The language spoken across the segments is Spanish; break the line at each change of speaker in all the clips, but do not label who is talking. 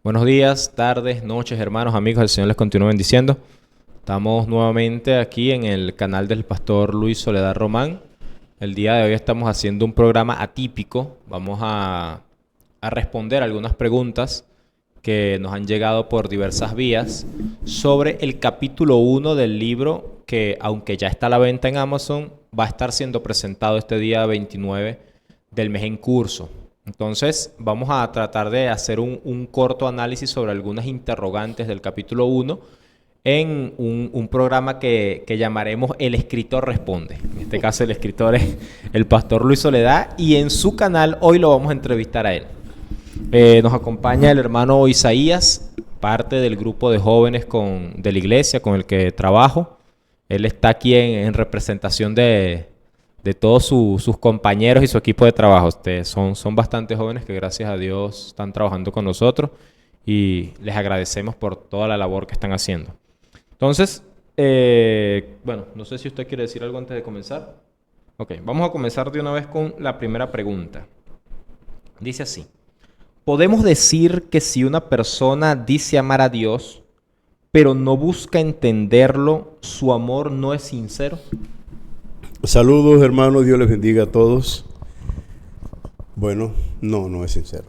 Buenos días, tardes, noches, hermanos, amigos, el Señor les continúe bendiciendo. Estamos nuevamente aquí en el canal del pastor Luis Soledad Román. El día de hoy estamos haciendo un programa atípico. Vamos a responder algunas preguntas que nos han llegado por diversas vías sobre el capítulo 1 del libro que, aunque ya está a la venta en Amazon, va a estar siendo presentado este día 29 del mes en curso. Entonces, vamos a tratar de hacer un corto análisis sobre algunas interrogantes del capítulo 1 en un programa que llamaremos El Escritor Responde. En este caso, el escritor es el pastor Luis Soledad y en su canal hoy lo vamos a entrevistar a él. Nos acompaña el hermano Isaías, parte del grupo de jóvenes de la iglesia con el que trabajo. Él está aquí en representación de todos sus compañeros y su equipo de trabajo. Son bastante jóvenes que gracias a Dios están trabajando con nosotros y les agradecemos por toda la labor que están haciendo. Entonces, bueno, no sé si usted quiere decir algo antes de comenzar. Ok, vamos a comenzar de una vez con la primera pregunta. Dice así: ¿podemos decir que si una persona dice amar a Dios, pero no busca entenderlo, su amor no es sincero?
Saludos, hermanos, Dios les bendiga a todos. Bueno, no es sincero.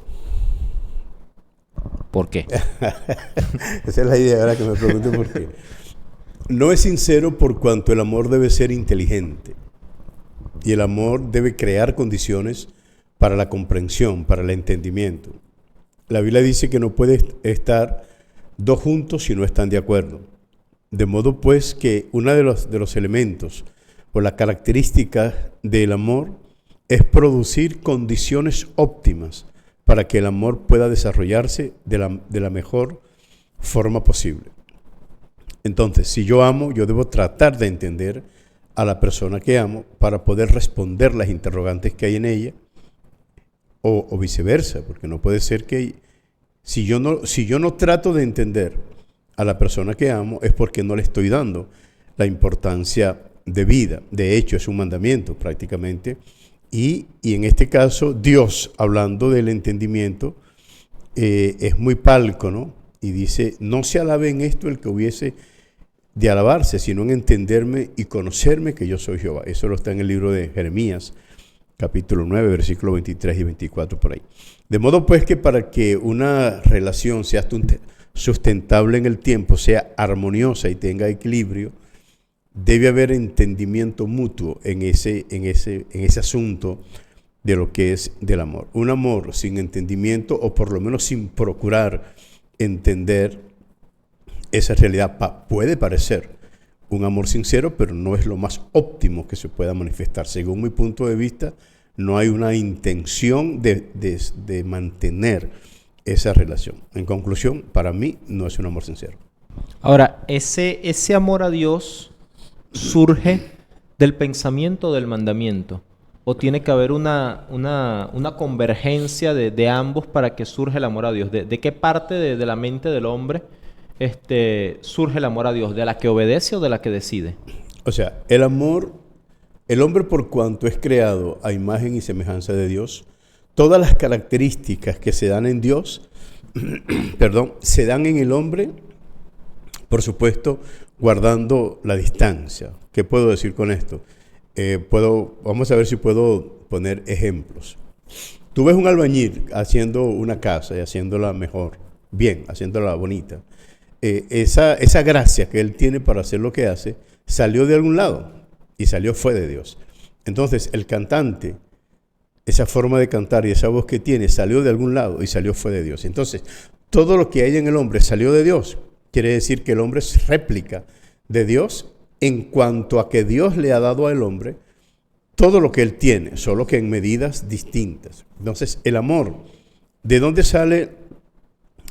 ¿Por qué?
Esa es la idea, ahora que me pregunten por qué. No es sincero por cuanto el amor debe ser inteligente y el amor debe crear condiciones para la comprensión, para el entendimiento. La Biblia dice que no puede estar dos juntos si no están de acuerdo. De modo pues que uno de los elementos o la característica del amor es producir condiciones óptimas para que el amor pueda desarrollarse de la mejor forma posible. Entonces, si yo amo, yo debo tratar de entender a la persona que amo para poder responder las interrogantes que hay en ella o viceversa, porque no puede ser que si yo no trato de entender a la persona que amo es porque no le estoy dando la importancia de vida. De hecho, es un mandamiento prácticamente. Y en este caso, Dios, hablando del entendimiento, es muy palco, ¿no? Y dice, no se alabe en esto el que hubiese de alabarse, sino en entenderme y conocerme que yo soy Jehová. Eso lo está en el libro de Jeremías, capítulo 9, versículos 23 y 24 por ahí. De modo pues que para que una relación sea sustentable en el tiempo, sea armoniosa y tenga equilibrio, debe haber entendimiento mutuo en ese asunto de lo que es del amor. Un amor sin entendimiento o por lo menos sin procurar entender esa realidad puede parecer un amor sincero, pero no es lo más óptimo que se pueda manifestar. Según mi punto de vista, no hay una intención de mantener esa relación. En conclusión, para mí no es un amor sincero.
Ahora, ese amor a Dios surge del pensamiento del mandamiento, o tiene que haber una convergencia de ambos para que surja el amor a Dios. ¿De qué parte de la mente del hombre surge el amor a Dios? ¿De la que obedece o de la que decide?
O sea, el hombre por cuanto es creado a imagen y semejanza de Dios, todas las características que se dan en Dios, se dan en el hombre, por supuesto, guardando la distancia. ¿Qué puedo decir con esto? Vamos a ver si puedo poner ejemplos. Tú ves un albañil haciendo una casa y haciéndola mejor, bien, haciéndola bonita. Esa gracia que él tiene para hacer lo que hace, salió de algún lado y fue de Dios. Entonces, el cantante, esa forma de cantar y esa voz que tiene, salió de algún lado y fue de Dios. Entonces, todo lo que hay en el hombre salió de Dios. Quiere decir que el hombre es réplica de Dios en cuanto a que Dios le ha dado al hombre todo lo que él tiene, solo que en medidas distintas. Entonces, el amor, ¿de dónde sale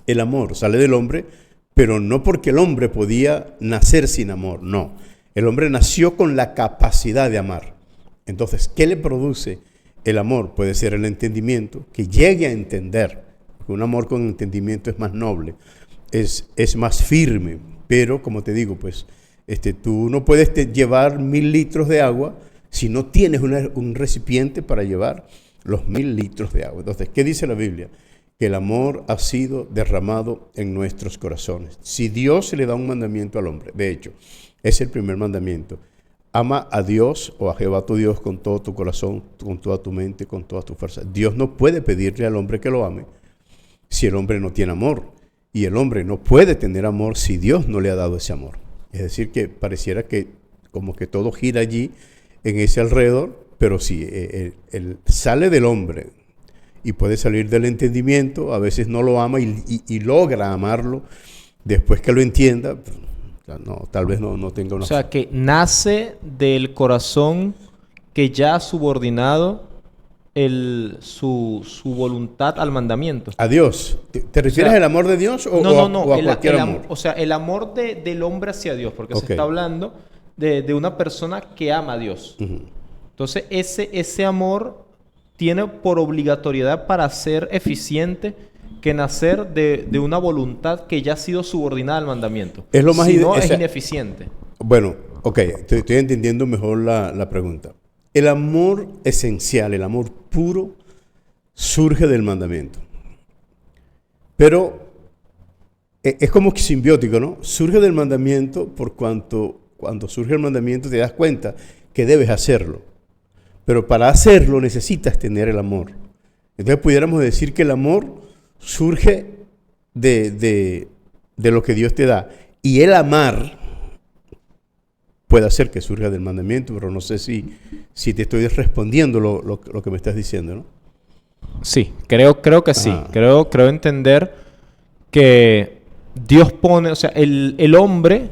el amor? Sale del hombre, pero no porque el hombre podía nacer sin amor, no. El hombre nació con la capacidad de amar. Entonces, ¿qué le produce el amor? Puede ser el entendimiento, que llegue a entender, porque un amor con entendimiento es más noble, es más firme, pero como te digo, pues tú no puedes llevar 1000 litros de agua si no tienes un recipiente para llevar los 1000 litros de agua. Entonces, ¿qué dice la Biblia? que el amor ha sido derramado en nuestros corazones. Si Dios le da un mandamiento al hombre, de hecho, es el primer mandamiento. Ama a Dios o a Jehová tu Dios con todo tu corazón, con toda tu mente, con toda tu fuerza. Dios no puede pedirle al hombre que lo ame si el hombre no tiene amor. Y el hombre no puede tener amor si Dios no le ha dado ese amor. Es decir, que pareciera que como que todo gira allí en ese alrededor, pero sí, él sale del hombre y puede salir del entendimiento, a veces no lo ama y logra amarlo después que lo entienda. No, tal vez no tenga una...
O sea, que nace del corazón que ya ha subordinado su voluntad al mandamiento.
¿A Dios? ¿Te refieres al amor de Dios o a cualquier amor?
O sea, el amor del hombre hacia Dios, porque
Okay.
se está hablando de una persona que ama a Dios.
Uh-huh.
Entonces, ese amor tiene por obligatoriedad para ser eficiente que nacer de una voluntad que ya ha sido subordinada al mandamiento.
Es lo más
si no, es ineficiente.
Bueno, ok, estoy entendiendo mejor la pregunta. El amor esencial, el amor puro, surge del mandamiento. Pero es como que simbiótico, ¿no? Surge del mandamiento por cuanto cuando surge el mandamiento te das cuenta que debes hacerlo. Pero para hacerlo necesitas tener el amor. Entonces pudiéramos decir que el amor surge de lo que Dios te da. Y el amar puede hacer que surja del mandamiento, pero no sé si te estoy respondiendo lo que me estás diciendo, ¿no?
Sí, creo que sí. Creo entender que Dios pone, o sea, el hombre,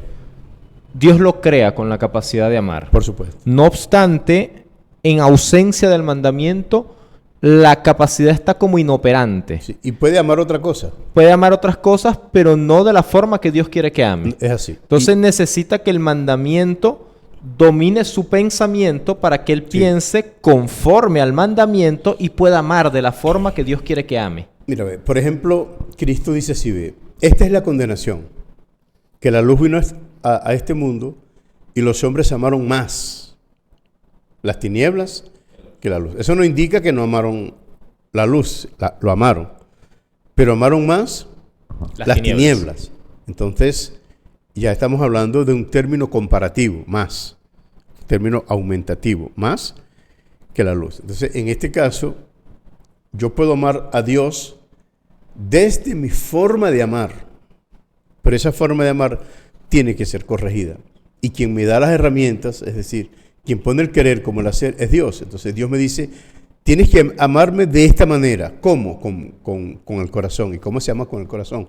Dios lo crea con la capacidad de amar.
Por supuesto.
No obstante, en ausencia del mandamiento, la capacidad está como inoperante.
Sí, y puede amar otra cosa.
Puede amar otras cosas, pero no de la forma que Dios quiere que ame.
Es así.
Entonces necesita que el mandamiento domine su pensamiento para que él piense conforme al mandamiento y pueda amar de la forma que Dios quiere que ame.
Mira, ve, por ejemplo, Cristo dice así, ve, esta es la condenación, que la luz vino a este mundo y los hombres amaron más las tinieblas que la luz. Eso no indica que no amaron la luz, lo amaron, pero amaron más las tinieblas. Entonces, ya estamos hablando de un término comparativo, más, término aumentativo, más que la luz. Entonces, en este caso, yo puedo amar a Dios desde mi forma de amar, pero esa forma de amar tiene que ser corregida. Y quien me da las herramientas, es decir, quien pone el querer como el hacer, es Dios. Entonces Dios me dice, tienes que amarme de esta manera. ¿Cómo? Con el corazón. ¿Y cómo se ama con el corazón?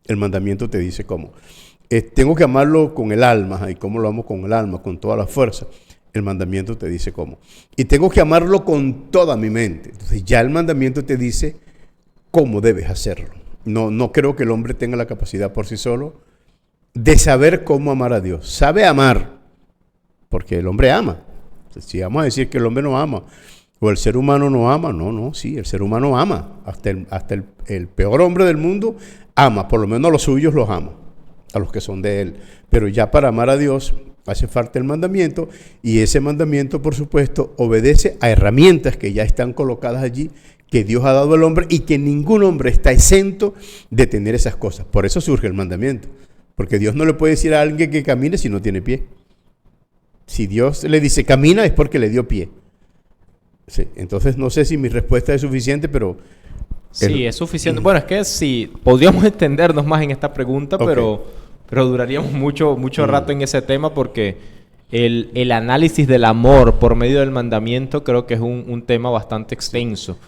El mandamiento te dice cómo. Tengo que amarlo con el alma. ¿Y cómo lo amo con el alma? Con toda la fuerza. El mandamiento te dice cómo. Y tengo que amarlo con toda mi mente. Entonces ya el mandamiento te dice cómo debes hacerlo. No creo que el hombre tenga la capacidad por sí solo de saber cómo amar a Dios. Sabe amar, porque el hombre ama. Si vamos a decir que el hombre no ama, o el ser humano no ama, sí, el ser humano ama. Hasta el peor hombre del mundo ama, por lo menos a los suyos los ama, a los que son de él. Pero ya para amar a Dios hace falta el mandamiento, y ese mandamiento, por supuesto, obedece a herramientas que ya están colocadas allí, que Dios ha dado al hombre, y que ningún hombre está exento de tener esas cosas. Por eso surge el mandamiento. Porque Dios no le puede decir a alguien que camine si no tiene pie. Si Dios le dice camina es porque le dio pie. Sí, entonces no sé si mi respuesta es suficiente, pero...
Sí, es suficiente. Bueno, es que sí, podríamos extendernos más en esta pregunta, okay, pero duraríamos mucho rato en ese tema, porque el análisis del amor por medio del mandamiento creo que es un tema bastante extenso.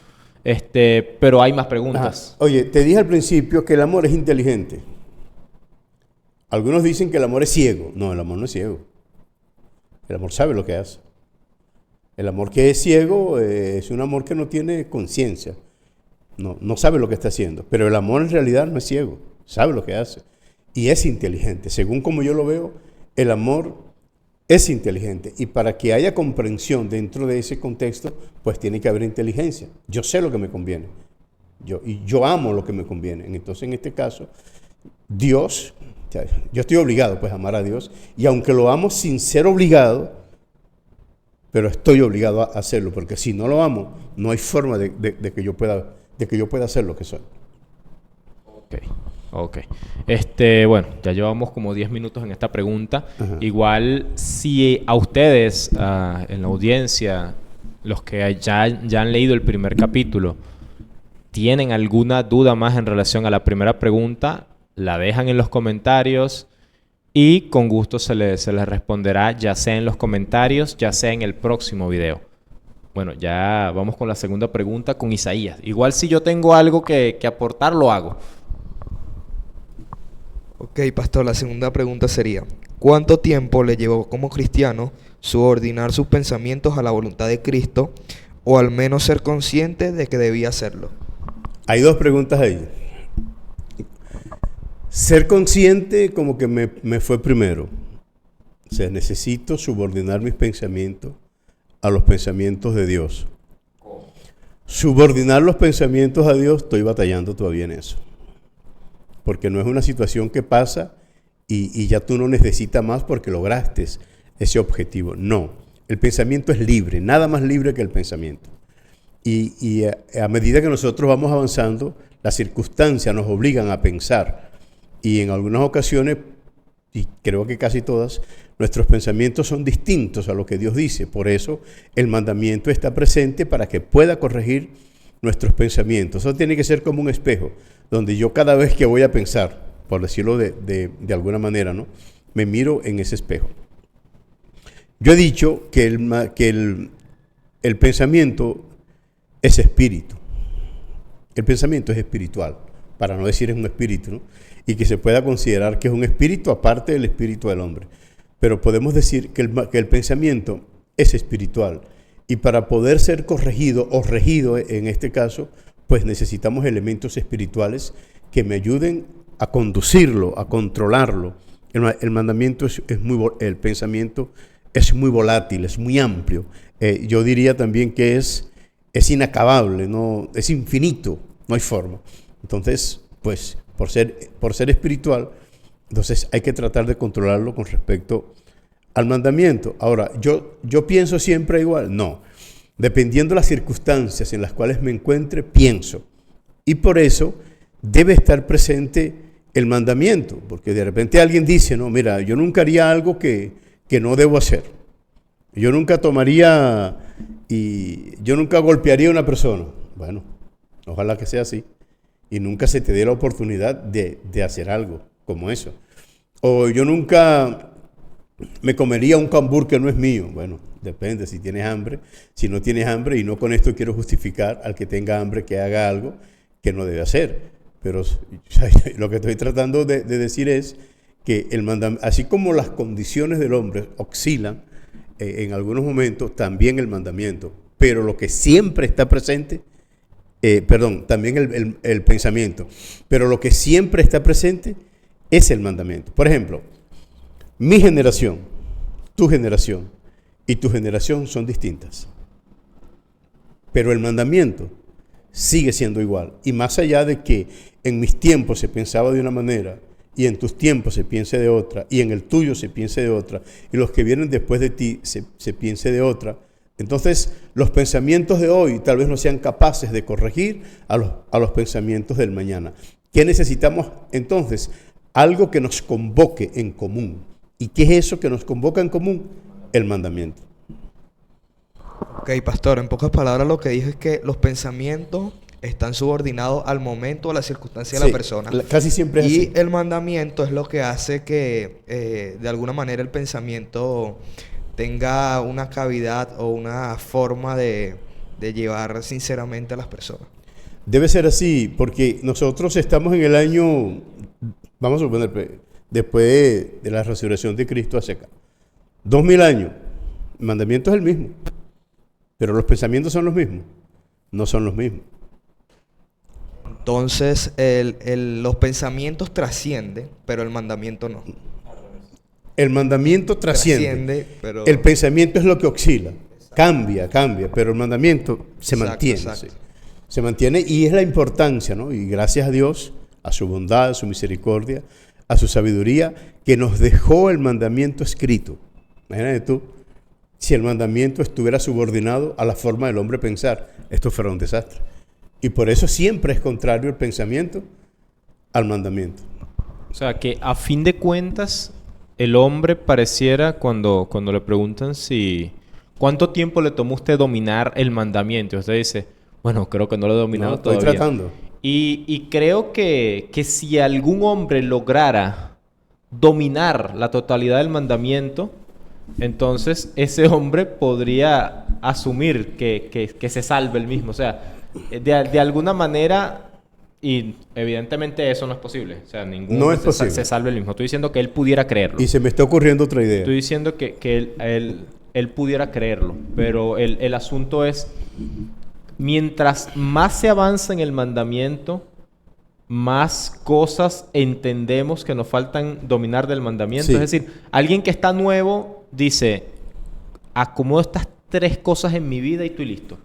Pero hay más preguntas.
Oye, te dije al principio que el amor es inteligente. Algunos dicen que el amor es ciego. No, el amor no es ciego. El amor sabe lo que hace. El amor que es ciego es un amor que no tiene conciencia. No sabe lo que está haciendo. Pero el amor en realidad no es ciego. Sabe lo que hace. Y es inteligente. Según como yo lo veo, el amor es inteligente. Y para que haya comprensión dentro de ese contexto, pues tiene que haber inteligencia. Yo sé lo que me conviene. Yo amo lo que me conviene. Entonces, en este caso, Dios... Yo estoy obligado pues a amar a Dios, y aunque lo amo sin ser obligado, pero estoy obligado a hacerlo, porque si no lo amo, no hay forma de que yo pueda de que yo pueda ser lo que soy.
Ok. Bueno, ya llevamos como 10 minutos en esta pregunta.
Ajá.
Igual, si a ustedes, en la audiencia, los que ya han leído el primer capítulo, tienen alguna duda más en relación a la primera pregunta, la dejan en los comentarios y con gusto se les responderá, ya sea en los comentarios, ya sea en el próximo video. Bueno, ya vamos con la segunda pregunta con Isaías. Igual si yo tengo algo que aportar, lo hago.
Ok, pastor, la segunda pregunta sería, ¿cuánto tiempo le llevó como cristiano subordinar sus pensamientos a la voluntad de Cristo o al menos ser consciente de que debía hacerlo?
Hay dos preguntas ahí. Ser consciente como que me fue primero. O sea, necesito subordinar mis pensamientos a los pensamientos de Dios. Subordinar los pensamientos a Dios, estoy batallando todavía en eso. Porque no es una situación que pasa y ya tú no necesitas más porque lograste ese objetivo. No, el pensamiento es libre, nada más libre que el pensamiento. Y a medida que nosotros vamos avanzando, las circunstancias nos obligan a pensar. Y en algunas ocasiones, y creo que casi todas, nuestros pensamientos son distintos a lo que Dios dice. Por eso el mandamiento está presente para que pueda corregir nuestros pensamientos. Eso tiene que ser como un espejo, donde yo cada vez que voy a pensar, por decirlo de alguna manera, ¿no?, me miro en ese espejo. Yo he dicho que el pensamiento es espíritu. El pensamiento es espiritual, para no decir es un espíritu, ¿no?, y que se pueda considerar que es un espíritu aparte del espíritu del hombre. Pero podemos decir que el pensamiento es espiritual. Y para poder ser corregido o regido en este caso, pues necesitamos elementos espirituales que me ayuden a conducirlo, a controlarlo. El mandamiento el pensamiento es muy volátil, es muy amplio. Yo diría también que es inacabable, no, es infinito, no hay forma. Entonces, pues, por ser espiritual, entonces hay que tratar de controlarlo con respecto al mandamiento. Ahora, yo pienso siempre igual, no. Dependiendo de las circunstancias en las cuales me encuentre, pienso. Y por eso debe estar presente el mandamiento, porque de repente alguien dice, no, mira, yo nunca haría algo que no debo hacer. Yo nunca tomaría y yo nunca golpearía a una persona. Bueno, ojalá que sea así. Y nunca se te dé la oportunidad de hacer algo como eso. O yo nunca me comería un cambur que no es mío. Bueno, depende si tienes hambre. Si no tienes hambre, y no con esto quiero justificar al que tenga hambre que haga algo que no debe hacer. Pero lo que estoy tratando de decir es que así como las condiciones del hombre oscilan en algunos momentos, también el mandamiento. Pero lo que siempre está presente, también el pensamiento. Pero lo que siempre está presente es el mandamiento. Por ejemplo, mi generación, tu generación y tu generación son distintas. Pero el mandamiento sigue siendo igual. Y más allá de que en mis tiempos se pensaba de una manera y en tus tiempos se piense de otra y en el tuyo se piense de otra y los que vienen después de ti se piense de otra, entonces los pensamientos de hoy tal vez no sean capaces de corregir a los pensamientos del mañana. ¿Qué necesitamos entonces? Algo que nos convoque en común. ¿Y qué es eso que nos convoca en común? El mandamiento.
Ok, pastor, en pocas palabras lo que dijo es que los pensamientos están subordinados al momento, a la circunstancia de la persona.
Casi siempre es así.
Y el mandamiento es lo que hace que de alguna manera el pensamiento tenga una cavidad o una forma de llevar sinceramente a las personas.
Debe ser así, porque nosotros estamos en el año, vamos a suponer, después de la resurrección de Cristo hacia acá. 2000 años. El mandamiento es el mismo. Pero los pensamientos son los mismos. No son los mismos.
Entonces, los pensamientos trascienden, pero el mandamiento no.
El mandamiento trasciende,
pero
el pensamiento es lo que oscila. Cambia, pero el mandamiento se mantiene.
Exacto.
¿Sí? Se mantiene, y es la importancia, ¿no? Y gracias a Dios, a su bondad, a su misericordia, a su sabiduría, que nos dejó el mandamiento escrito. Imagínate tú, si el mandamiento estuviera subordinado a la forma del hombre pensar, esto fuera un desastre. Y por eso siempre es contrario el pensamiento al mandamiento.
O sea, que a fin de cuentas, el hombre pareciera cuando le preguntan si... ¿Cuánto tiempo le tomó a usted dominar el mandamiento? Usted dice, bueno, creo que no lo he dominado
No, estoy
todavía.
tratando.
Y creo que si algún hombre lograra dominar la totalidad del mandamiento, entonces ese hombre podría asumir que se salve el mismo. O sea, de alguna manera... Y evidentemente eso no es posible. O sea, ningún
No
hombre
es posible.
se salve el mismo. Estoy diciendo que él pudiera creerlo.
Y se me está ocurriendo otra idea.
Estoy diciendo que él pudiera creerlo. Pero el asunto es, mientras más se avanza en el mandamiento, más cosas entendemos que nos faltan dominar del mandamiento.
Sí.
Es decir, alguien que está nuevo dice, acomodo estas 3 cosas en mi vida y estoy listo.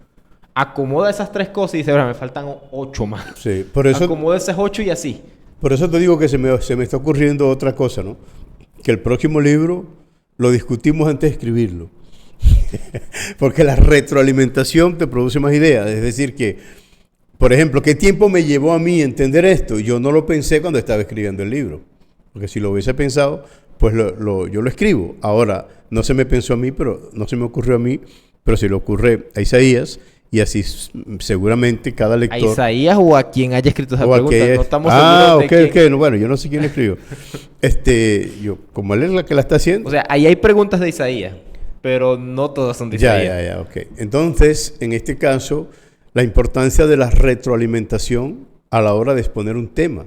Acomoda esas 3 cosas y dice, bueno, me faltan 8 más.
Sí, por eso,
Acomoda esas 8 y así.
por eso te digo que se me está ocurriendo otra cosa, ¿no? Que el próximo libro lo discutimos antes de escribirlo. Porque la retroalimentación te produce más ideas. Es decir, que, por ejemplo, ¿qué tiempo me llevó a mí entender esto? Yo no lo pensé cuando estaba escribiendo el libro. Porque si lo hubiese pensado, pues yo lo escribo. Ahora, no se me pensó a mí, pero no se me ocurrió a mí, pero se le ocurre a Isaías. Y así seguramente cada lector...
¿A Isaías o a quien haya escrito esa
o a
pregunta?
que-
No estamos
ah,
seguros de quién.
ok. No, bueno, yo no sé quién lo escribió. Yo, como él es la que la está haciendo...
O sea, ahí hay preguntas de Isaías, pero no todas son de Isaías.
Ya, ok. Entonces, en este caso, la importancia de la retroalimentación a la hora de exponer un tema.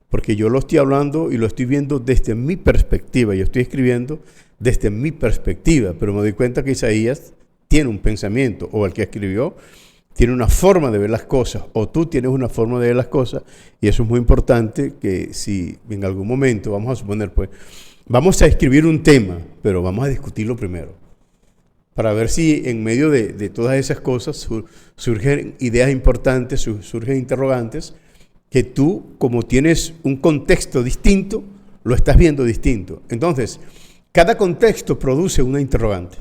Porque yo lo estoy hablando y lo estoy viendo desde mi perspectiva. Yo estoy escribiendo desde mi perspectiva, pero me doy cuenta que Isaías tiene un pensamiento, o el que escribió tiene una forma de ver las cosas, o tú tienes una forma de ver las cosas, y eso es muy importante, que si en algún momento, vamos a suponer, pues, vamos a escribir un tema, pero vamos a discutirlo primero, para ver si en medio de todas esas cosas surgen ideas importantes, surgen interrogantes, que tú, como tienes un contexto distinto, lo estás viendo distinto. Entonces, cada contexto produce una interrogante.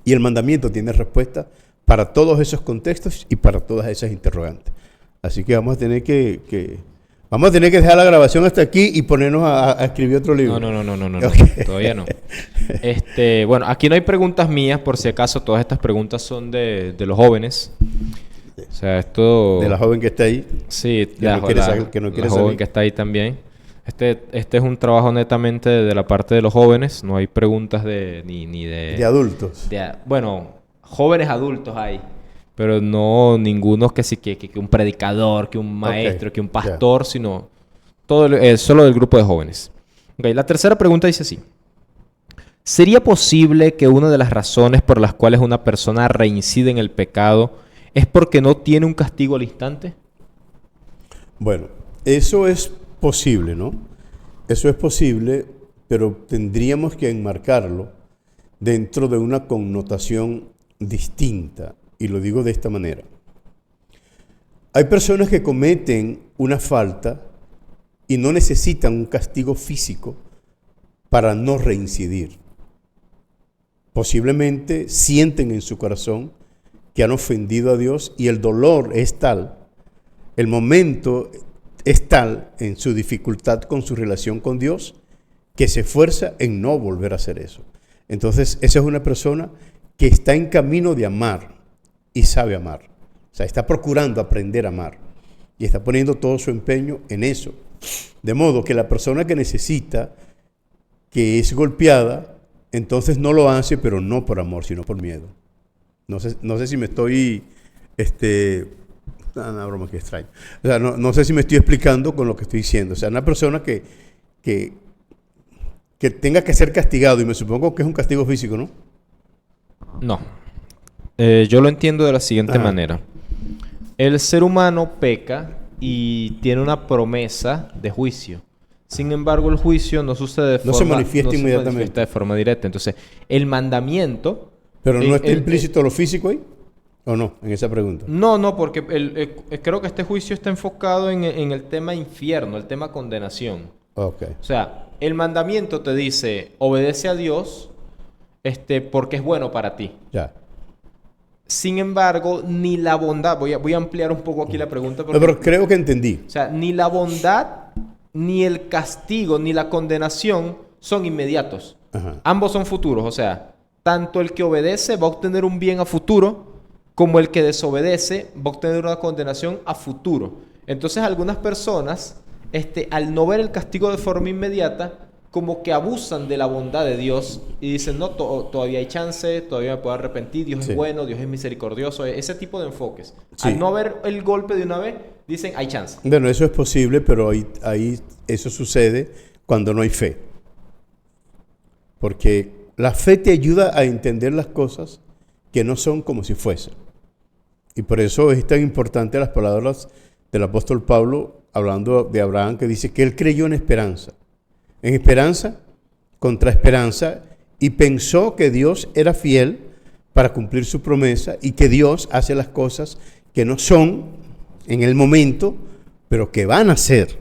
Y el mandamiento tiene respuesta para todos esos contextos y para todas esas interrogantes. Así que vamos a tener que dejar la grabación hasta aquí y ponernos a escribir otro libro.
No.
Ok.
Todavía no. Bueno, aquí no hay preguntas mías, por si acaso. Todas estas preguntas son de los jóvenes. O sea, esto...
De la joven que está ahí.
Sí,
que no quiere
la joven
salir.
que está ahí también. Este es un trabajo netamente de la parte de los jóvenes. No hay preguntas ni de...
De adultos.
Bueno, jóvenes adultos hay. Pero no ninguno que un predicador, que un maestro, que un pastor, sino solo del grupo de jóvenes. Okay, la tercera pregunta dice así. ¿Sería posible que una de las razones por las cuales una persona reincide en el pecado es porque no tiene un castigo al instante?
Bueno, eso es posible, ¿no? Eso es posible, pero tendríamos que enmarcarlo dentro de una connotación distinta. Y lo digo de esta manera. Hay personas que cometen una falta y no necesitan un castigo físico para no reincidir. Posiblemente sienten en su corazón que han ofendido a Dios y el dolor es tal, el momento es tal en su dificultad con su relación con Dios que se esfuerza en no volver a hacer eso. Entonces, esa es una persona que está en camino de amar y sabe amar. O sea, está procurando aprender a amar y está poniendo todo su empeño en eso. De modo que la persona que necesita, que es golpeada, entonces no lo hace, pero no por amor, sino por miedo. No sé si me estoy... una broma que extraña. O sea, no sé si me estoy explicando con lo que estoy diciendo. O sea, una persona que tenga que ser castigado, y me supongo que es un castigo físico, ¿no?
No. Yo lo entiendo de la siguiente manera. El ser humano peca y tiene una promesa de juicio. Sin embargo, el juicio no sucede
se manifiesta inmediatamente.
Se manifiesta de forma directa. Entonces, el mandamiento...
¿Pero no está implícito lo físico ahí? ¿O no? En esa pregunta.
No, porque creo que este juicio está enfocado en el tema infierno, el tema condenación.
Ok.
O sea, el mandamiento te dice, obedece a Dios porque es bueno para ti.
Ya.
Sin embargo, ni la bondad, voy a ampliar un poco aquí la pregunta.
No, pero creo que entendí.
O sea, ni la bondad, ni el castigo, ni la condenación son inmediatos.
Ajá.
Ambos son futuros. O sea, tanto el que obedece va a obtener un bien a futuro, como el que desobedece va a obtener una condenación a futuro. Entonces, algunas personas, al no ver el castigo de forma inmediata, como que abusan de la bondad de Dios y dicen, no, todavía hay chance, todavía me puedo arrepentir, Dios
Sí.
es bueno, Dios es misericordioso, ese tipo de enfoques.
Sí.
Al no ver el golpe de una vez, dicen, hay chance.
Bueno, eso es posible, pero ahí eso sucede cuando no hay fe. Porque la fe te ayuda a entender las cosas que no son como si fuesen. Y por eso es tan importante las palabras del apóstol Pablo hablando de Abraham, que dice que él creyó en esperanza. En esperanza contra esperanza, y pensó que Dios era fiel para cumplir su promesa y que Dios hace las cosas que no son en el momento, pero que van a ser.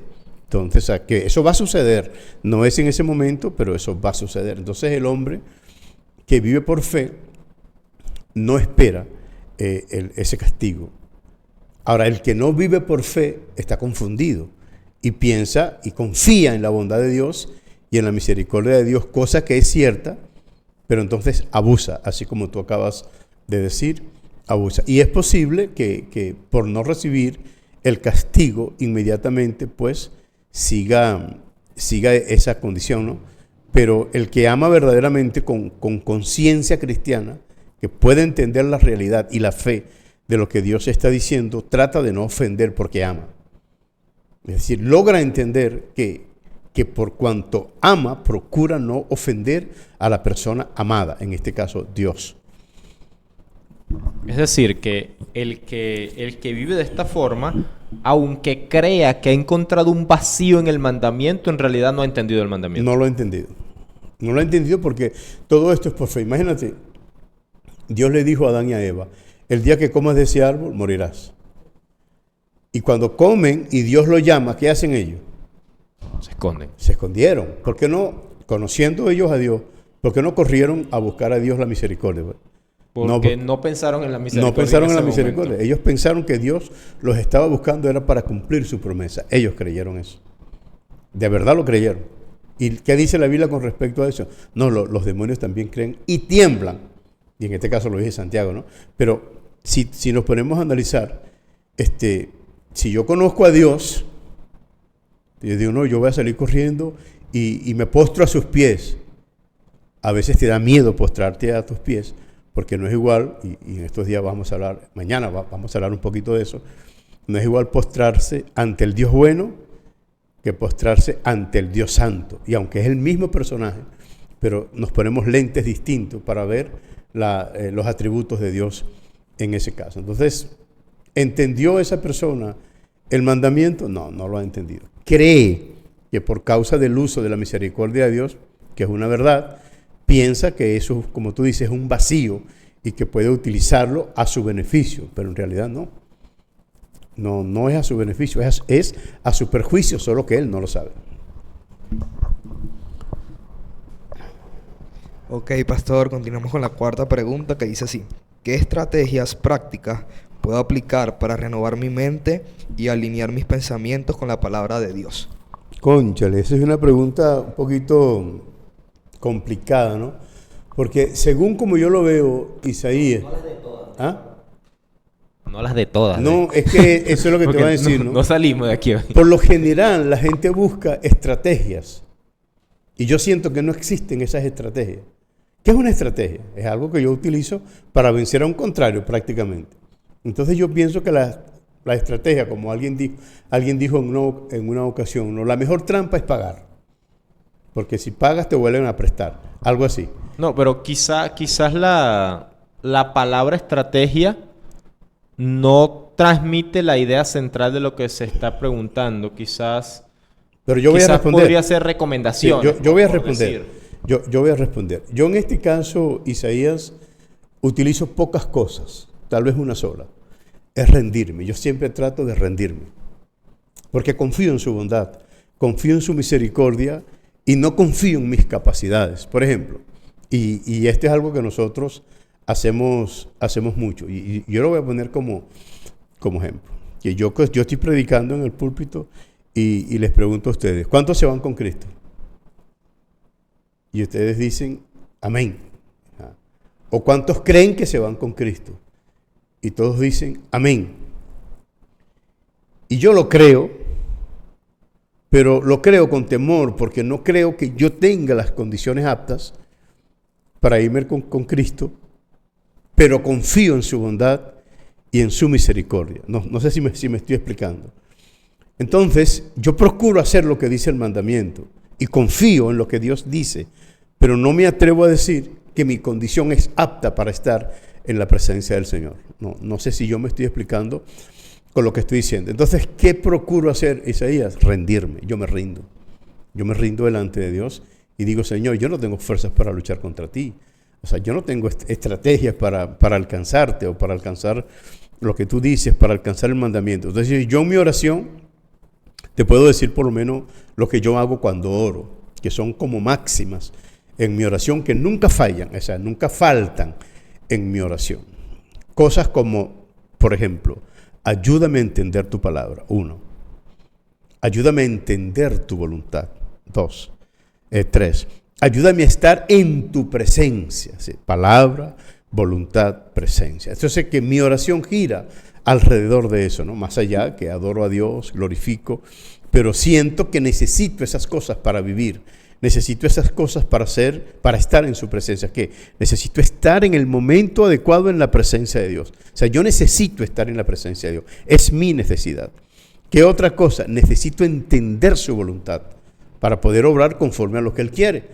Entonces, que eso va a suceder. No es en ese momento, pero eso va a suceder. Entonces, el hombre que vive por fe no espera ese castigo. Ahora, el que no vive por fe está confundido y piensa y confía en la bondad de Dios y en la misericordia de Dios, cosa que es cierta, pero entonces abusa, así como tú acabas de decir, abusa. Y es posible que por no recibir el castigo inmediatamente, pues siga esa condición, ¿no? Pero el que ama verdaderamente con conciencia cristiana, que puede entender la realidad y la fe de lo que Dios está diciendo, trata de no ofender porque ama. Es decir, logra entender que por cuanto ama, procura no ofender a la persona amada, en este caso Dios.
Es decir, que el que vive de esta forma, aunque crea que ha encontrado un vacío en el mandamiento, en realidad no ha entendido el mandamiento.
No lo ha entendido. No lo ha entendido porque todo esto es por fe. Imagínate, Dios le dijo a Adán y a Eva, el día que comas de ese árbol, morirás. Y cuando comen y Dios los llama, ¿qué hacen ellos?
Se esconden.
Se escondieron. ¿Por qué no, conociendo ellos a Dios, por qué no corrieron a buscar a Dios la misericordia?
Porque no pensaron en la misericordia.
No pensaron en la
ese
misericordia.
momento.
Ellos pensaron que Dios los estaba buscando era para cumplir su promesa. Ellos creyeron eso. De verdad lo creyeron. ¿Y qué dice la Biblia con respecto a eso? No, los demonios también creen y tiemblan. Y en este caso lo dice Santiago, ¿no? Pero si nos ponemos a analizar, si yo conozco a Dios, yo digo, no, yo voy a salir corriendo y me postro a sus pies. A veces te da miedo postrarte a tus pies, porque no es igual, y en estos días vamos a hablar, mañana vamos a hablar un poquito de eso, no es igual postrarse ante el Dios bueno que postrarse ante el Dios santo. Y aunque es el mismo personaje, pero nos ponemos lentes distintos para ver los atributos de Dios en ese caso. Entonces, ¿entendió esa persona el mandamiento? No lo ha entendido. Cree que por causa del uso de la misericordia de Dios, que es una verdad, piensa que eso, como tú dices, es un vacío y que puede utilizarlo a su beneficio, pero en realidad no. No es a su beneficio, es a su perjuicio, solo que él no lo sabe.
Ok, pastor, continuamos con la cuarta pregunta que dice así. ¿Qué estrategias prácticas puedo aplicar para renovar mi mente y alinear mis pensamientos con la palabra de Dios?
Cónchale, esa es una pregunta un poquito complicada, ¿no? Porque según como yo lo veo, Isaías...
No las de todas.
¿Ah?
No las de todas.
No, es que eso es lo que te voy a decir, ¿no?
No salimos de aquí hoy.
Por lo general, la gente busca estrategias. Y yo siento que no existen esas estrategias. ¿Qué es una estrategia? Es algo que yo utilizo para vencer a un contrario prácticamente. Entonces yo pienso que la estrategia, como alguien dijo en una ocasión, ¿no? La mejor trampa es pagar. Porque si pagas te vuelven a prestar. Algo así.
No, pero quizás la palabra estrategia no transmite la idea central de lo que se está preguntando. Quizás
Pero yo voy a responder.
Podría ser recomendación.
Sí, yo voy a responder. Yo voy a responder. Yo en este caso, Isaías, utilizo pocas cosas, tal vez una sola. Es rendirme. Yo siempre trato de rendirme. Porque confío en su bondad, confío en su misericordia y no confío en mis capacidades. Por ejemplo, y este es algo que nosotros hacemos mucho. Y yo lo voy a poner como ejemplo. Que yo estoy predicando en el púlpito y les pregunto a ustedes, ¿cuántos se van con Cristo? Y ustedes dicen, amén. ¿O cuántos creen que se van con Cristo? Y todos dicen, amén. Y yo lo creo, pero lo creo con temor, porque no creo que yo tenga las condiciones aptas para irme con Cristo, pero confío en su bondad y en su misericordia. No sé si me estoy explicando. Entonces, yo procuro hacer lo que dice el mandamiento y confío en lo que Dios dice, pero no me atrevo a decir que mi condición es apta para estar en la presencia del Señor. No sé si yo me estoy explicando con lo que estoy diciendo. Entonces, ¿qué procuro hacer, Isaías? Rendirme. Yo me rindo. Yo me rindo delante de Dios y digo, Señor, yo no tengo fuerzas para luchar contra ti. O sea, yo no tengo estrategias para alcanzarte o para alcanzar lo que tú dices, para alcanzar el mandamiento. Entonces, yo en mi oración te puedo decir por lo menos lo que yo hago cuando oro, que son como máximas en mi oración que nunca fallan, o sea, nunca faltan en mi oración. Cosas como, por ejemplo, ayúdame a entender tu palabra, 1. Ayúdame a entender tu voluntad, 2. 3. Ayúdame a estar en tu presencia, ¿sí? Palabra, voluntad, presencia. Entonces que mi oración gira alrededor de eso, ¿no? Más allá que adoro a Dios, glorifico, pero siento que necesito esas cosas para vivir. Necesito esas cosas para estar en su presencia. ¿Qué? Necesito estar en el momento adecuado en la presencia de Dios. O sea, yo necesito estar en la presencia de Dios. Es mi necesidad. ¿Qué otra cosa? Necesito entender su voluntad para poder obrar conforme a lo que Él quiere.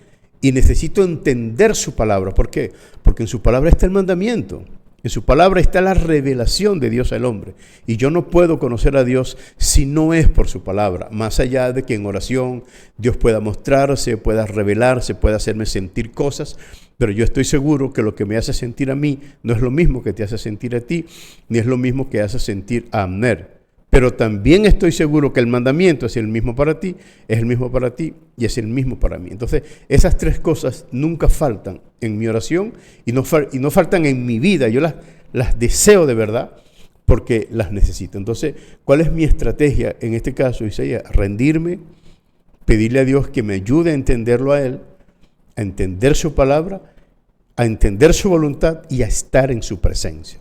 Y necesito entender su palabra. ¿Por qué? Porque en su palabra está el mandamiento. En su palabra está la revelación de Dios al hombre. Y yo no puedo conocer a Dios si no es por su palabra. Más allá de que en oración Dios pueda mostrarse, pueda revelarse, pueda hacerme sentir cosas. Pero yo estoy seguro que lo que me hace sentir a mí no es lo mismo que te hace sentir a ti, ni es lo mismo que hace sentir a Abner. Pero también estoy seguro que el mandamiento es el mismo para ti, es el mismo para ti y es el mismo para mí. Entonces, esas 3 cosas nunca faltan en mi oración y no faltan en mi vida. Yo las deseo de verdad porque las necesito. Entonces, ¿cuál es mi estrategia en este caso, Isaías? Rendirme, pedirle a Dios que me ayude a entenderlo a Él, a entender su palabra, a entender su voluntad y a estar en su presencia.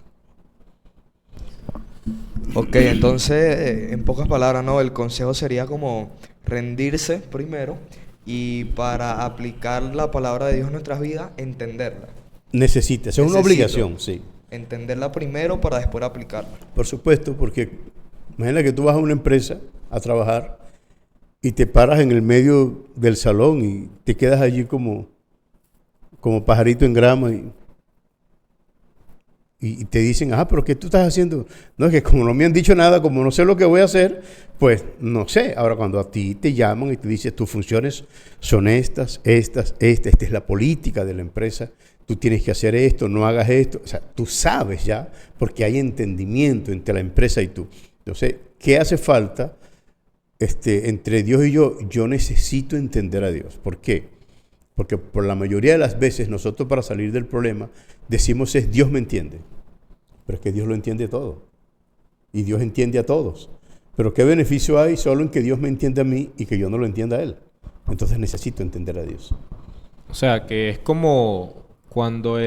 Ok, entonces, en pocas palabras, ¿no? El consejo sería como rendirse primero y para aplicar la palabra de Dios en nuestras vidas, entenderla.
Necesita, es una obligación, sí.
Entenderla primero para después aplicarla.
Por supuesto, porque imagina que tú vas a una empresa a trabajar y te paras en el medio del salón y te quedas allí como pajarito en grama y te dicen, pero ¿qué tú estás haciendo? No, es que como no me han dicho nada, como no sé lo que voy a hacer, pues no sé. Ahora cuando a ti te llaman y te dicen, tus funciones son esta es la política de la empresa, tú tienes que hacer esto, no hagas esto. O sea, tú sabes ya, porque hay entendimiento entre la empresa y tú. Entonces, ¿qué hace falta entre Dios y yo? Yo necesito entender a Dios. ¿Por qué? Porque por la mayoría de las veces nosotros para salir del problema decimos es Dios me entiende. Pero es que Dios lo entiende todo. Y Dios entiende a todos. Pero ¿qué beneficio hay solo en que Dios me entienda a mí y que yo no lo entienda a Él? Entonces necesito entender a Dios.
O sea, que es como cuando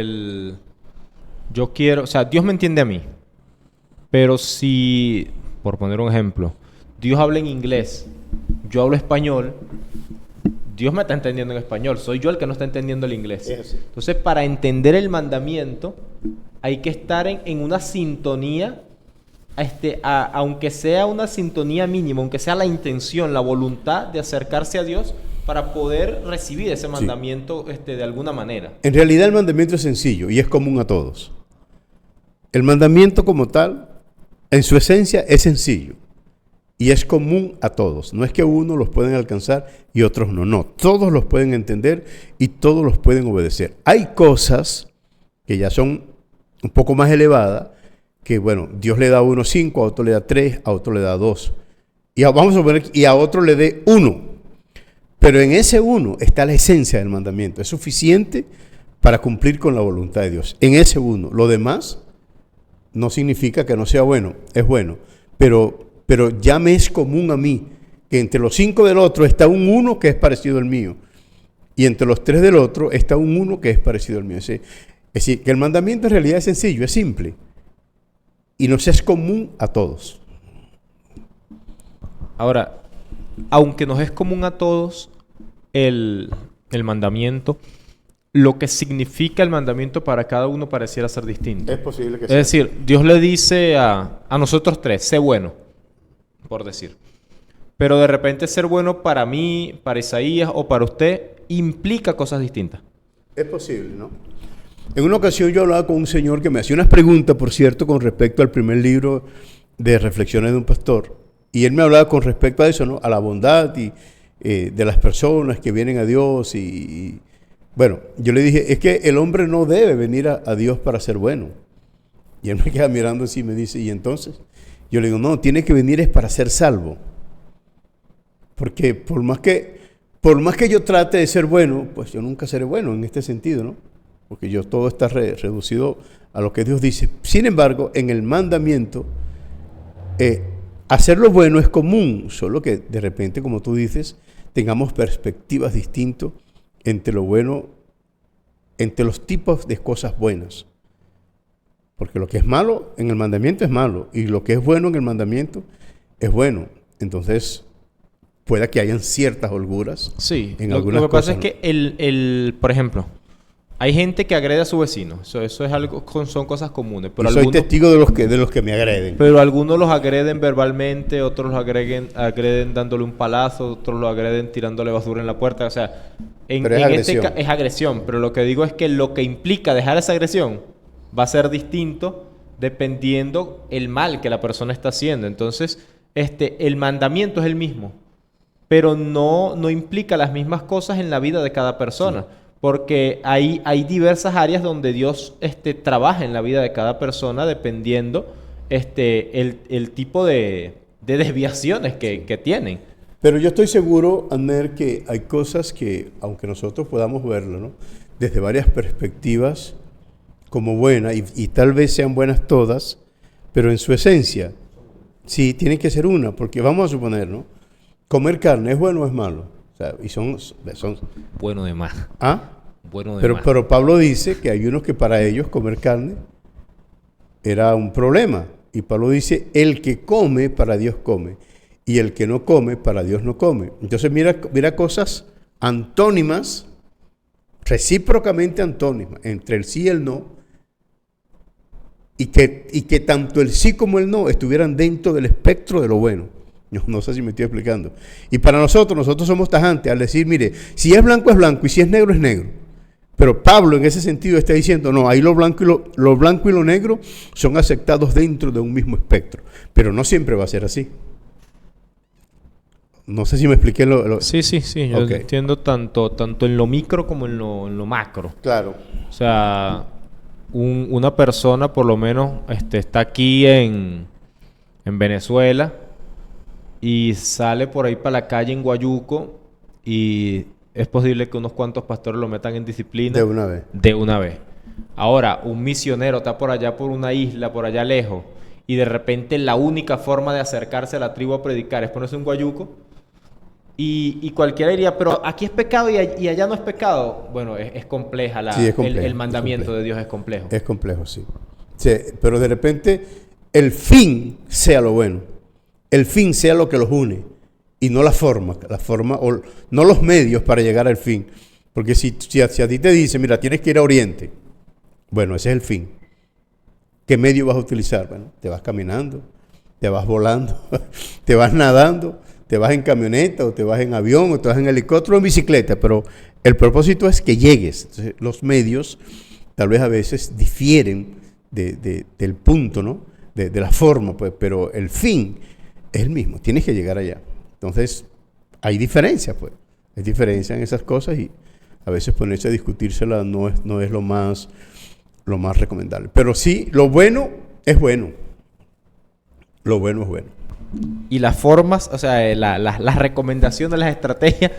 yo quiero... O sea, Dios me entiende a mí. Pero si, por poner un ejemplo, Dios habla en inglés, yo hablo español... Dios me está entendiendo en español, soy yo el que no está entendiendo el inglés. Entonces, para entender el mandamiento, hay que estar en una sintonía, aunque sea una sintonía mínima, aunque sea la intención, la voluntad de acercarse a Dios para poder recibir ese mandamiento de alguna manera.
En realidad el mandamiento es sencillo y es común a todos. El mandamiento como tal, en su esencia, es sencillo. Y es común a todos. No es que unos los pueden alcanzar y otros no. No, todos los pueden entender y todos los pueden obedecer. Hay cosas que ya son un poco más elevadas, que bueno, Dios le da a uno 5, a otro le da 3, a otro le da 2. Y vamos a poner, y a otro le dé 1. Pero en ese 1 está la esencia del mandamiento. Es suficiente para cumplir con la voluntad de Dios. En ese uno. Lo demás no significa que no sea bueno, es bueno. Pero ya me es común a mí que entre los 5 del otro está un uno que es parecido al mío. Y entre los 3 del otro está un uno que es parecido al mío. Es decir, que el mandamiento en realidad es sencillo, es simple. Y nos es común a todos.
Ahora, aunque nos es común a todos el mandamiento, lo que significa el mandamiento para cada uno pareciera ser distinto.
Es posible que
sea. Es decir, Dios le dice a nosotros 3, sé bueno, por decir. Pero de repente ser bueno para mí, para Isaías o para usted implica cosas distintas.
Es posible, ¿no? En una ocasión yo hablaba con un señor que me hacía unas preguntas, por cierto, con respecto al primer libro de Reflexiones de un Pastor. Y él me hablaba con respecto a eso, ¿no? A la bondad y de las personas que vienen a Dios. Y bueno, yo le dije, es que el hombre no debe venir a Dios para ser bueno. Y él me queda mirando así y me dice, ¿y entonces? Yo le digo, no, tiene que venir es para ser salvo. Porque por más que yo trate de ser bueno, pues yo nunca seré bueno en este sentido, ¿no? Porque todo está reducido a lo que Dios dice. Sin embargo, en el mandamiento, hacer lo bueno es común, solo que de repente, como tú dices, tengamos perspectivas distintas entre lo bueno, entre los tipos de cosas buenas. Porque lo que es malo en el mandamiento es malo, y lo que es bueno en el mandamiento es bueno. Entonces, pueda que hayan ciertas holguras.
Sí,
en algunas
lo que pasa
cosas,
es que por ejemplo, hay gente que agrede a su vecino. Eso es algo, son cosas comunes. Pero
soy testigo de los que me agreden.
Pero algunos los agreden verbalmente, otros los agreden dándole un palazo, otros los agreden tirándole basura en la puerta. O sea, es agresión. Pero lo que digo es que lo que implica dejar esa agresión va a ser distinto dependiendo el mal que la persona está haciendo. Entonces, el mandamiento es el mismo, pero no implica las mismas cosas en la vida de cada persona. Sí. Porque hay diversas áreas donde Dios trabaja en la vida de cada persona dependiendo el tipo de desviaciones que tienen.
Pero yo estoy seguro, Adner, que hay cosas que, aunque nosotros podamos verlo, ¿no?, desde varias perspectivas como buenas, y tal vez sean buenas todas, pero en su esencia, sí, tienen que ser una, porque vamos a suponer, ¿no?, comer carne, ¿es bueno o es malo? O sea, y son
bueno de más.
¿Ah?
Bueno de más.
Pero Pablo dice que hay unos que para ellos comer carne era un problema. Y Pablo dice, el que come, para Dios come. Y el que no come, para Dios no come. Entonces mira cosas antónimas, recíprocamente antónimas, entre el sí y el no. Y que tanto el sí como el no estuvieran dentro del espectro de lo bueno. No sé si me estoy explicando. Y para nosotros somos tajantes al decir, mire, si es blanco y si es negro es negro. Pero Pablo en ese sentido está diciendo, no, ahí lo blanco y lo negro son aceptados dentro de un mismo espectro. Pero no siempre va a ser así. No sé si me expliqué
Sí. Yo entiendo tanto en lo micro como en lo macro.
Claro.
O sea, una persona por lo menos está aquí en Venezuela y sale por ahí para la calle en Guayuco y es posible que unos cuantos pastores lo metan en disciplina. De una vez. Ahora, un misionero está por allá por una isla, por allá lejos, y de repente la única forma de acercarse a la tribu a predicar es ponerse un guayuco. Y cualquiera diría, pero aquí es pecado y allá no es pecado. Bueno, es compleja el mandamiento de Dios es complejo.
Es complejo, sí. Pero de repente el fin sea lo bueno. El fin sea lo que los une y no la forma o no los medios para llegar al fin. Porque si a ti te dice, mira, tienes que ir a Oriente, bueno, ese es el fin. ¿Qué medio vas a utilizar? Bueno, te vas caminando, te vas volando, te vas nadando, te vas en camioneta o te vas en avión o te vas en helicóptero o en bicicleta, pero el propósito es que llegues. Entonces, los medios tal vez a veces difieren del punto, ¿no?, de la forma, pues, pero el fin es el mismo, tienes que llegar allá. Entonces, hay diferencias, pues. Hay diferencia en esas cosas y a veces ponerse a discutírsela no es lo más recomendable. Pero sí, lo bueno es bueno. Lo bueno es bueno.
Y las formas, o sea, las recomendaciones, las estrategias,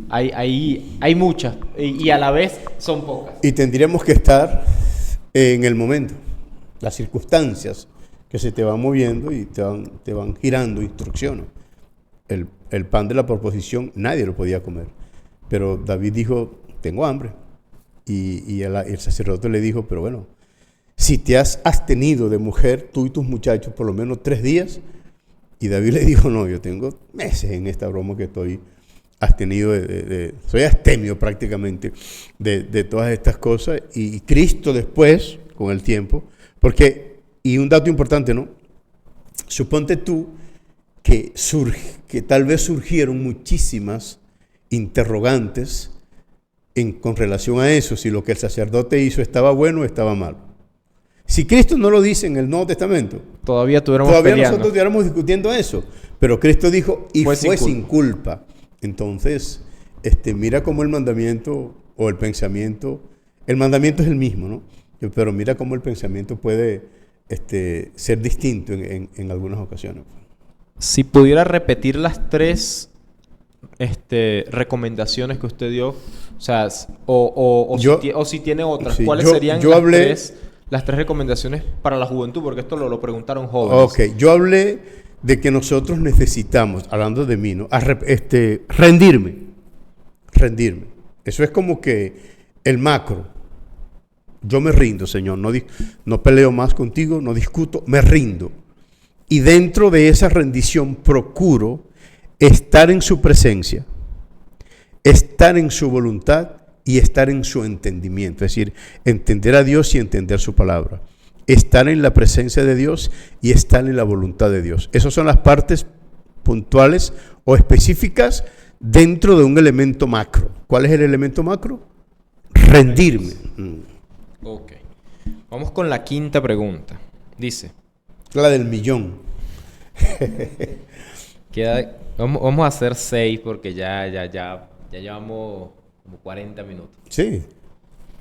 Hay muchas y a la vez son pocas.
Y tendríamos que estar en el momento, las circunstancias que se te van moviendo y te van girando instrucciones. El pan de la proposición nadie lo podía comer, pero David dijo, tengo hambre. Y el sacerdote le dijo, pero bueno, si te has abstenido de mujer, tú y tus muchachos, por lo menos 3 días. Y David le dijo, no, yo tengo meses en esta broma que estoy abstenido, soy abstemio prácticamente de todas estas cosas. Y Cristo después, con el tiempo, porque, y un dato importante, ¿no? Suponte tú que tal vez surgieron muchísimas interrogantes con relación a eso, si lo que el sacerdote hizo estaba bueno o estaba mal. Si Cristo no lo dice en el Nuevo Testamento,
todavía
nosotros estuviéramos discutiendo eso, pero Cristo dijo, y fue sin culpa. Entonces, mira cómo el mandamiento o el pensamiento, el mandamiento es el mismo, ¿no? Pero mira cómo el pensamiento puede ser distinto en algunas ocasiones.
Si pudiera repetir las 3 recomendaciones que usted dio, o sea, si tiene otras,
sí,
¿cuáles serían las 3 recomendaciones para la juventud? Porque esto lo preguntaron jóvenes.
Ok, yo hablé de que nosotros necesitamos, hablando de mí, ¿no? Rendirme. Eso es como que el macro. Yo me rindo, Señor, no peleo más contigo, no discuto, me rindo. Y dentro de esa rendición procuro estar en su presencia, estar en su voluntad y estar en su entendimiento. Es decir, entender a Dios y entender su palabra. Estar en la presencia de Dios y estar en la voluntad de Dios. Esas son las partes puntuales o específicas dentro de un elemento macro. ¿Cuál es el elemento macro? Rendirme.
Ok. Vamos con la 5ª pregunta. Dice...
La del millón.
Vamos a hacer 6 porque ya llevamos como 40 minutos.
Sí.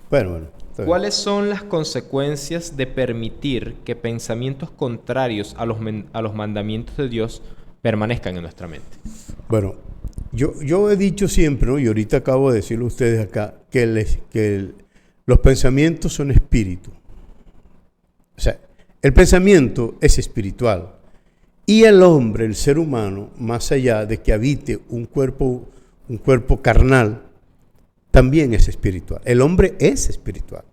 Bueno.
¿Cuáles son las consecuencias de permitir que pensamientos contrarios a los mandamientos de Dios permanezcan en nuestra mente?
Bueno, yo he dicho siempre, ¿no? Y ahorita acabo de decirlo a ustedes acá, que los pensamientos son espíritu. O sea, el pensamiento es espiritual. Y el hombre, el ser humano, más allá de que habite un cuerpo carnal, también es espiritual. El hombre es espiritual.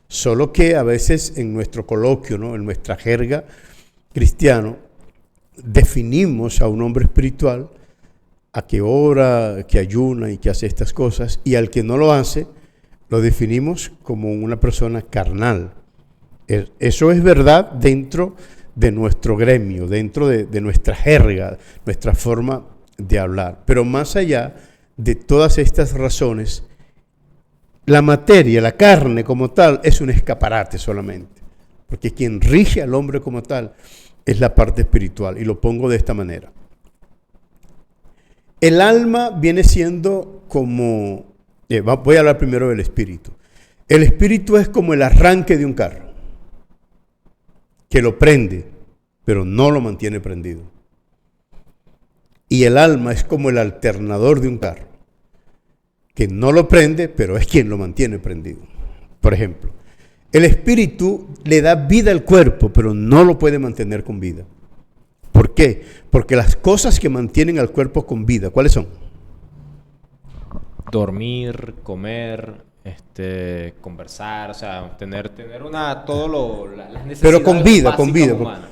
Solo que a veces en nuestro coloquio, ¿no? En nuestra jerga cristiano, definimos a un hombre espiritual, a que ora, que ayuna y que hace estas cosas, y al que no lo hace, lo definimos como una persona carnal. Eso es verdad dentro de nuestro gremio, dentro de nuestra jerga, nuestra forma de hablar. Pero más allá de todas estas razones, la materia, la carne como tal, es un escaparate solamente. Porque quien rige al hombre como tal es la parte espiritual. Y lo pongo de esta manera. El alma viene siendo como... voy a hablar primero del espíritu. El espíritu es como el arranque de un carro, que lo prende, pero no lo mantiene prendido. Y el alma es como el alternador de un carro, que no lo prende, pero es quien lo mantiene prendido. Por ejemplo, el espíritu le da vida al cuerpo, pero no lo puede mantener con vida. ¿Por qué? Porque las cosas que mantienen al cuerpo con vida, ¿cuáles son?
Dormir, comer, conversar, o sea, tener las necesidades.
Pero con vida,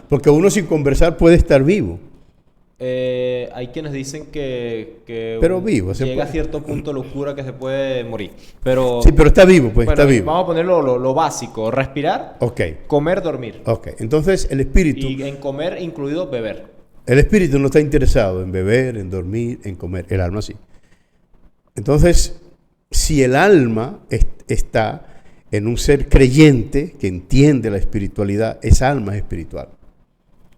porque uno sin conversar puede estar vivo.
Hay quienes dicen que
pero vivo,
llega a cierto punto de locura que se puede morir. Pero,
sí, pero está vivo, pues,
bueno,
está vivo.
Vamos a poner lo básico: respirar, comer, dormir.
Ok, entonces el espíritu...
Y en comer incluido beber.
El espíritu no está interesado en beber, en dormir, en comer. El alma sí. Entonces, si el alma está en un ser creyente que entiende la espiritualidad, esa alma es espiritual.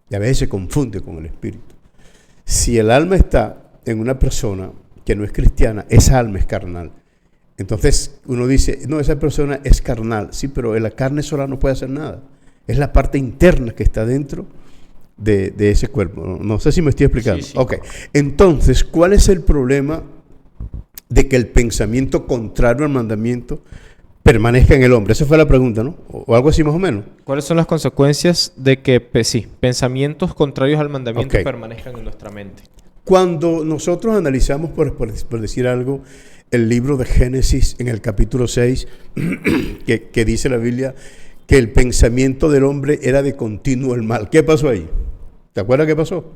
Y a veces se confunde con el espíritu. Si el alma está en una persona que no es cristiana, esa alma es carnal. Entonces uno dice, no, esa persona es carnal. Sí, pero la carne sola no puede hacer nada. Es la parte interna que está dentro de ese cuerpo. No sé si me estoy explicando.
Sí.
Ok. Entonces, ¿cuál es el problema de que el pensamiento contrario al mandamiento permanezca en el hombre? Esa fue la pregunta, ¿no? O algo así más o menos.
¿Cuáles son las consecuencias de que, sí, pensamientos contrarios al mandamiento
Ok.
permanezcan en nuestra mente?
Cuando nosotros analizamos, por decir algo, el libro de Génesis en el capítulo 6, que dice la Biblia que el pensamiento del hombre era de continuo el mal. ¿Qué pasó ahí? ¿Te acuerdas qué pasó?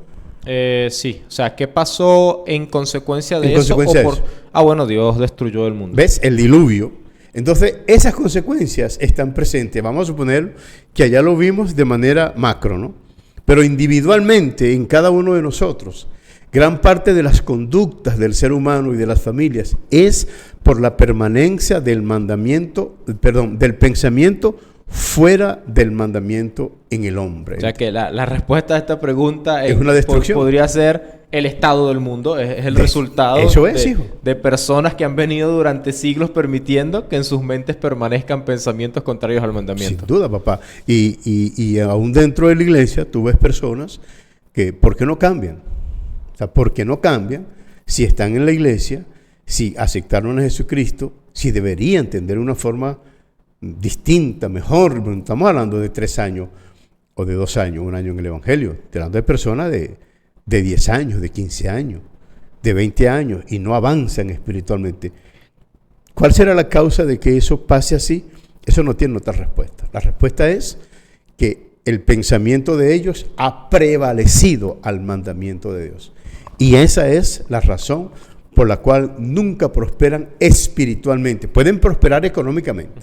Sí, o sea, ¿qué pasó en consecuencia de
En
eso?
consecuencia de eso.
Bueno, Dios destruyó el mundo.
¿Ves? El diluvio. Entonces, esas consecuencias están presentes. Vamos a suponer que allá lo vimos de manera macro, ¿no? Pero individualmente, en cada uno de nosotros, gran parte de las conductas del ser humano y de las familias es por la permanencia del mandamiento, del pensamiento fuera del mandamiento en el hombre.
O sea, que la respuesta a esta pregunta
Es una destrucción.
podría ser el estado del mundo, es el
De-
resultado
eso es, hijo.
de personas que han venido durante siglos permitiendo que en sus mentes permanezcan pensamientos contrarios al mandamiento.
Sin duda, papá. Y aún dentro de la iglesia tú ves personas que, ¿por qué no cambian? O sea, ¿por qué no cambian si están en la iglesia, si aceptaron a Jesucristo, si deberían entender una forma distinta, mejor? Estamos hablando de 3 años o de 2 años, 1 año en el Evangelio. Estamos hablando de personas de 10 años, de 15 años, de 20 años y no avanzan espiritualmente. ¿Cuál será la causa de que eso pase así? Eso no tiene otra respuesta. La respuesta es que el pensamiento de ellos ha prevalecido al mandamiento de Dios. Y esa es la razón por la cual nunca prosperan espiritualmente. Pueden prosperar económicamente,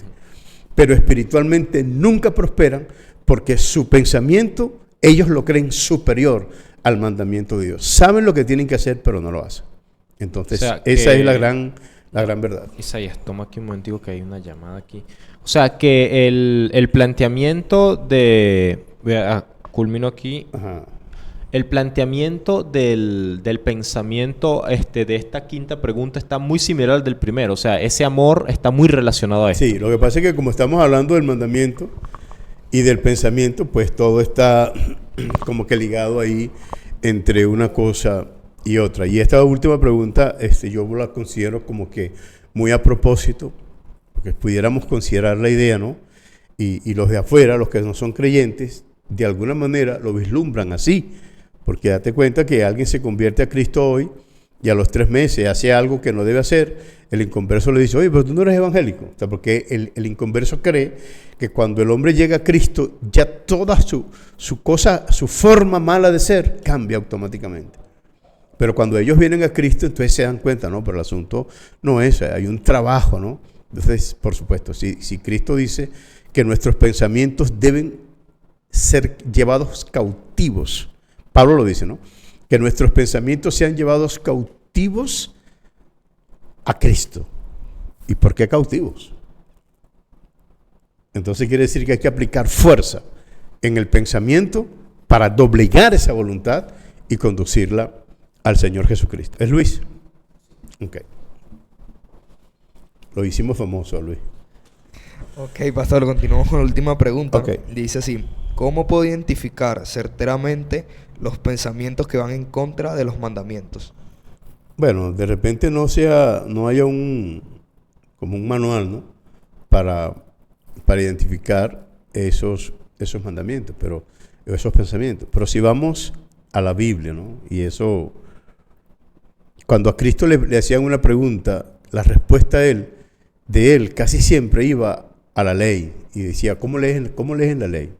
pero espiritualmente nunca prosperan porque su pensamiento ellos lo creen superior al mandamiento de Dios. Saben lo que tienen que hacer, pero no lo hacen. Entonces,
O sea,
esa
que-
es la gran verdad.
Isaías, toma aquí un momentico que hay una llamada aquí. O sea, que el planteamiento de... culmino aquí.
Ajá.
El planteamiento del pensamiento de esta quinta pregunta está muy similar al del primero. O sea, ese amor está muy relacionado a esto.
Sí, lo que pasa es que como estamos hablando del mandamiento y del pensamiento, pues todo está como que ligado ahí entre una cosa y otra. Y esta última pregunta, yo la considero como que muy a propósito, porque pudiéramos considerar la idea, ¿no? Y los de afuera, los que no son creyentes, de alguna manera lo vislumbran así, porque date cuenta que alguien se convierte a Cristo hoy y a los 3 meses hace algo que no debe hacer. El inconverso le dice: oye, pero tú no eres evangélico. O sea, porque el inconverso cree que cuando el hombre llega a Cristo, ya toda su cosa, su forma mala de ser, cambia automáticamente. Pero cuando ellos vienen a Cristo, entonces se dan cuenta, no, pero el asunto no es, hay un trabajo, ¿no? Entonces, por supuesto, si Cristo dice que nuestros pensamientos deben ser llevados cautivos, Pablo lo dice, ¿no? Que nuestros pensamientos sean llevados cautivos a Cristo. ¿Y por qué cautivos? Entonces quiere decir que hay que aplicar fuerza en el pensamiento para doblegar esa voluntad y conducirla al Señor Jesucristo. ¿Es Luis? Ok. Lo hicimos famoso, Luis.
Ok, pastor, continuamos con la última pregunta.
Ok.
Dice así: ¿cómo puedo identificar certeramente los pensamientos que van en contra de los mandamientos?
Bueno, de repente no haya como un manual, ¿no? Para identificar esos mandamientos, pero esos pensamientos. Pero si vamos a la Biblia, ¿no? Y eso, cuando a Cristo le hacían una pregunta, la respuesta de él casi siempre iba a la ley y decía: ¿cómo leen la ley?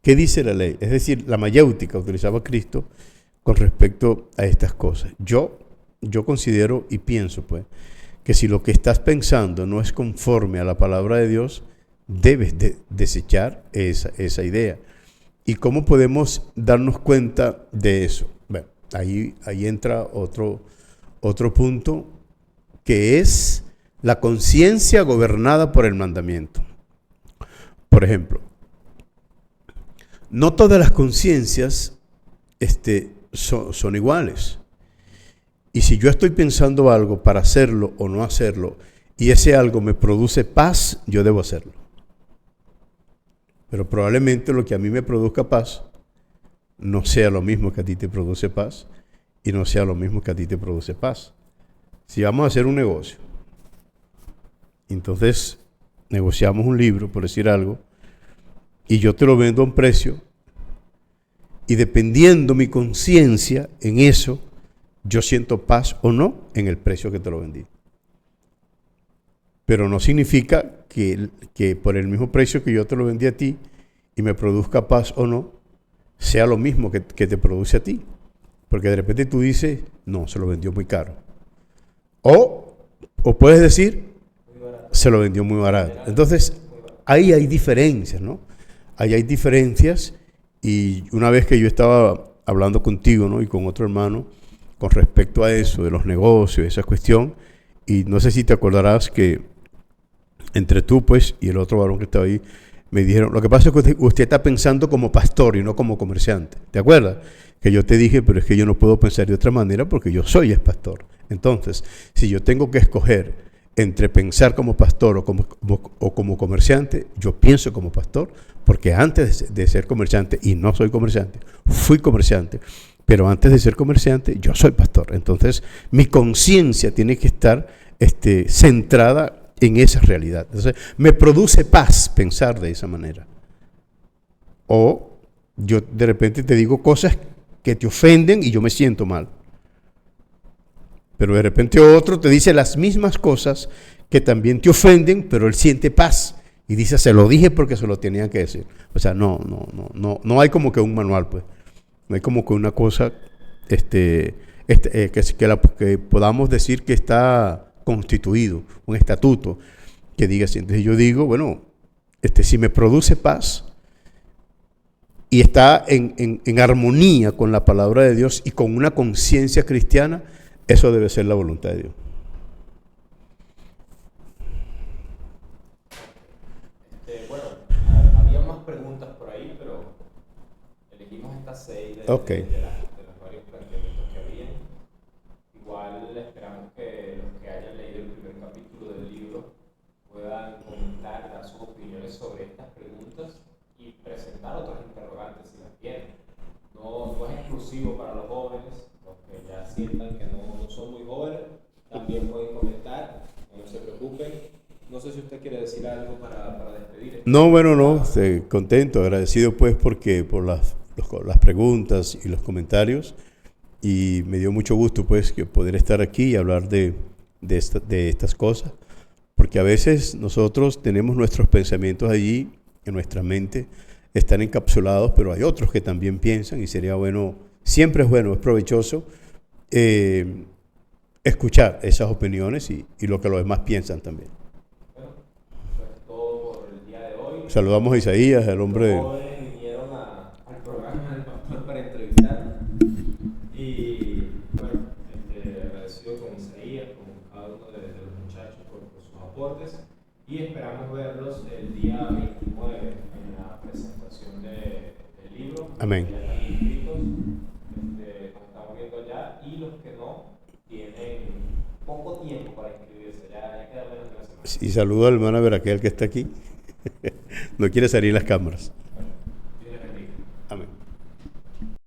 ¿Qué dice la ley? Es decir, la mayéutica utilizaba Cristo con respecto a estas cosas. Yo considero y pienso, pues, que si lo que estás pensando no es conforme a la palabra de Dios, debes desechar esa idea. ¿Y cómo podemos darnos cuenta de eso? Bueno, ahí entra otro punto, que es la conciencia gobernada por el mandamiento. Por ejemplo, no todas las conciencias son iguales. Y si yo estoy pensando algo para hacerlo o no hacerlo, y ese algo me produce paz, yo debo hacerlo. Pero probablemente lo que a mí me produzca paz no sea lo mismo que a ti te produce paz, y no sea lo mismo que a ti te produce paz. Si vamos a hacer un negocio, entonces negociamos un libro, por decir algo, y yo te lo vendo a un precio, y dependiendo mi conciencia en eso, yo siento paz o no en el precio que te lo vendí. Pero no significa que por el mismo precio que yo te lo vendí a ti y me produzca paz o no, sea lo mismo que te produce a ti. Porque de repente tú dices, no, se lo vendió muy caro. O puedes decir, se lo vendió muy barato. Entonces, ahí hay diferencias, ¿no? Ahí hay diferencias. Y una vez que yo estaba hablando contigo, ¿no? Y con otro hermano, con respecto a eso, de los negocios, esa cuestión, y no sé si te acordarás que entre tú, pues, y el otro varón que estaba ahí, me dijeron, lo que pasa es que usted está pensando como pastor y no como comerciante. ¿Te acuerdas? Que yo te dije, pero es que yo no puedo pensar de otra manera porque yo soy el pastor. Entonces, si yo tengo que escoger entre pensar como pastor o como comerciante, yo pienso como pastor, porque antes de ser comerciante, y no soy comerciante, fui comerciante, pero antes de ser comerciante, yo soy pastor. Entonces, mi conciencia tiene que estar centrada en esa realidad. Entonces, me produce paz pensar de esa manera. O yo de repente te digo cosas que te ofenden y yo me siento mal. Pero de repente otro te dice las mismas cosas que también te ofenden, pero él siente paz. Y dice, se lo dije porque se lo tenía que decir. O sea, no hay como que un manual, pues. No hay como que una cosa que podamos decir que está constituido, un estatuto que diga así. Entonces yo digo, bueno, si me produce paz y está en armonía con la palabra de Dios y con una conciencia cristiana, eso debe ser la voluntad de Dios.
Bueno, había más preguntas por ahí, pero elegimos estas 6 de los varios planteamientos que había. Igual esperamos que los que hayan leído el primer capítulo del libro puedan comentar, dar sus opiniones sobre estas preguntas y presentar otras interrogantes si las tienen. No es exclusivo para los jóvenes, los que ya sientan que no son muy jóvenes, también pueden comentar, no se preocupen. No sé si usted quiere decir algo para despedir.
No, bueno, no, contento, agradecido pues por las preguntas y los comentarios, y me dio mucho gusto pues que poder estar aquí y hablar de estas cosas, porque a veces nosotros tenemos nuestros pensamientos allí en nuestra mente, están encapsulados, pero hay otros que también piensan y sería bueno, siempre es bueno, es provechoso escuchar esas opiniones y lo que los demás piensan también.
Bueno, eso es todo por el día de hoy.
Saludamos a Isaías, el hombre
Los jóvenes vinieron al programa del pastor para entrevistar y bueno, agradecido con Isaías, con cada uno de los muchachos por sus aportes y esperamos verlos el día 29 en la presentación del libro.
Amén.
Ya están inscritos, nos estamos viendo allá, y los que no tienen poco tiempo para inscribirse, ya queda menos de una semana.
Y saludo al hermano Veraquel que está aquí. No quiere salir en las cámaras.